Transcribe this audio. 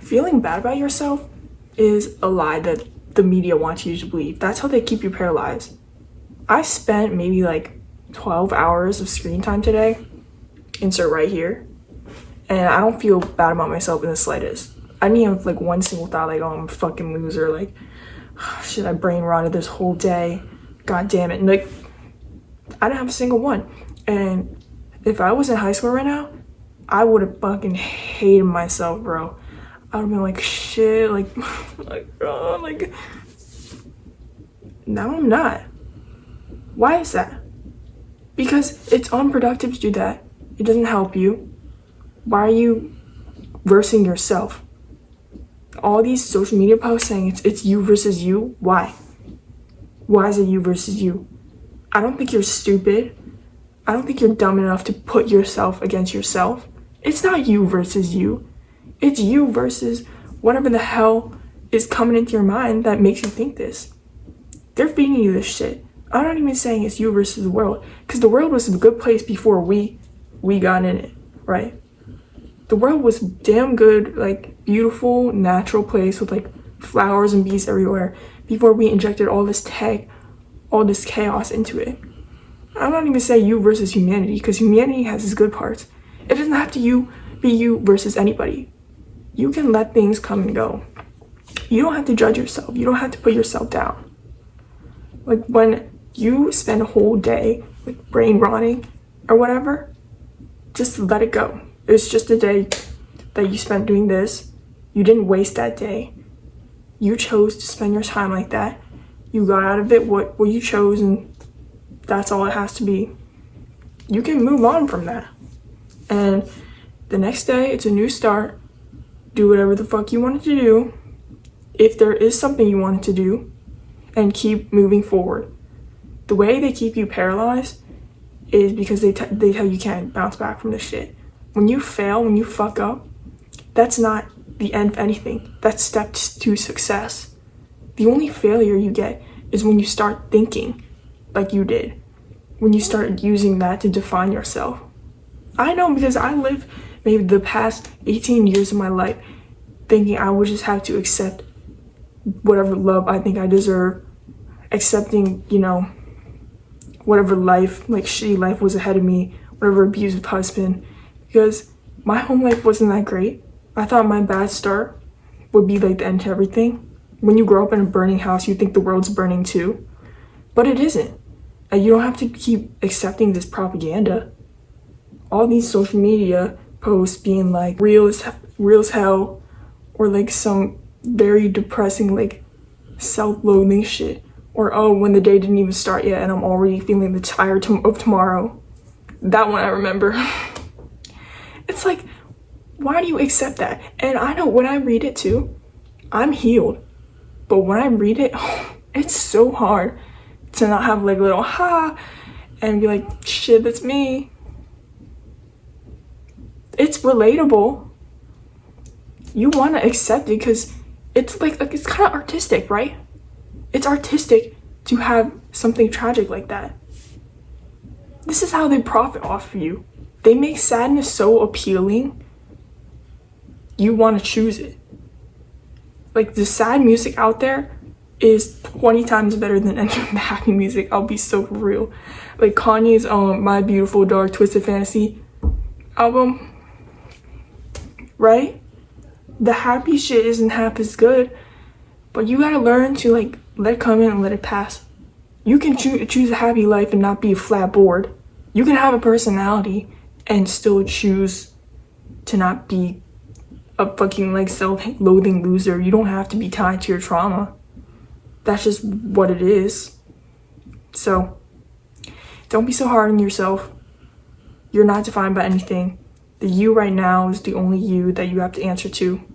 feeling bad about yourself is a lie that the media wants you to believe. That's how they keep you paralyzed. I spent maybe like 12 hours of screen time today, insert right here, and I don't feel bad about myself in the slightest. I didn't have like one single thought like, oh, I'm a fucking loser, like, shit, I brain rotted this whole day, god damn it. And like, I didn't have a single one. And if I was in high school right now, I would have fucking hated myself, bro. I would have been like, shit, like, like, now I'm not. Why is that? Because it's unproductive to do that. It doesn't help you. Why are you versing yourself? All these social media posts saying it's you versus you. Why? Why is it you versus you? I don't think you're stupid. I don't think you're dumb enough to put yourself against yourself. It's not you versus you. It's you versus whatever the hell is coming into your mind that makes you think this. They're feeding you this shit. I'm not even saying it's you versus the world, because the world was a good place before we got in it, right? The world was damn good, like beautiful, natural place with like flowers and bees everywhere before we injected all this tech, all this chaos into it. I'm not even saying you versus humanity, because humanity has its good parts. It doesn't have to be you versus anybody. You can let things come and go. You don't have to judge yourself. You don't have to put yourself down. Like when you spend a whole day like brain rotting or whatever, just let it go. It's just a day that you spent doing this. You didn't waste that day. You chose to spend your time like that. You got out of it what you chose, and that's all it has to be. You can move on from that. And the next day, it's a new start. Do whatever the fuck you wanted to do, if there is something you wanted to do, and keep moving forward. The way they keep you paralyzed is because they tell you you can't bounce back from this shit. When you fail, when you fuck up, that's not the end of anything. That's steps to success. The only failure you get is when you start thinking like you did. When you start using that to define yourself. I know, because I lived maybe the past 18 years of my life thinking I would just have to accept whatever love I think I deserve, accepting, whatever life, like shitty life was ahead of me, whatever abusive husband, because my home life wasn't that great. I thought my bad start would be like the end to everything. When you grow up in a burning house, you think the world's burning too, but it isn't. And you don't have to keep accepting this propaganda. All these social media posts being like real as hell, or like some very depressing like self-loathing shit, or oh, when the day didn't even start yet and I'm already feeling the tired of tomorrow. That one I remember. It's like, why do you accept that? And I know when I read it too, I'm healed, but when I read it, it's so hard to not have like a little ha and be like, shit, that's me. It's relatable. You want to accept it because it's like it's kind of artistic, right? It's artistic to have something tragic like that. This is how they profit off of you. They make sadness so appealing, you want to choose it. Like the sad music out there is 20 times better than any of the happy music. I'll be so real. Like Kanye's My Beautiful Dark Twisted Fantasy album, right? The happy shit isn't half as good, but you gotta learn to like let it come in and let it pass. You can choose a happy life and not be a flat board. You can have a personality and still choose to not be a fucking like self-loathing loser. You don't have to be tied to your trauma. That's just what it is. So don't be so hard on yourself. You're not defined by anything. The you right now is the only you that you have to answer to.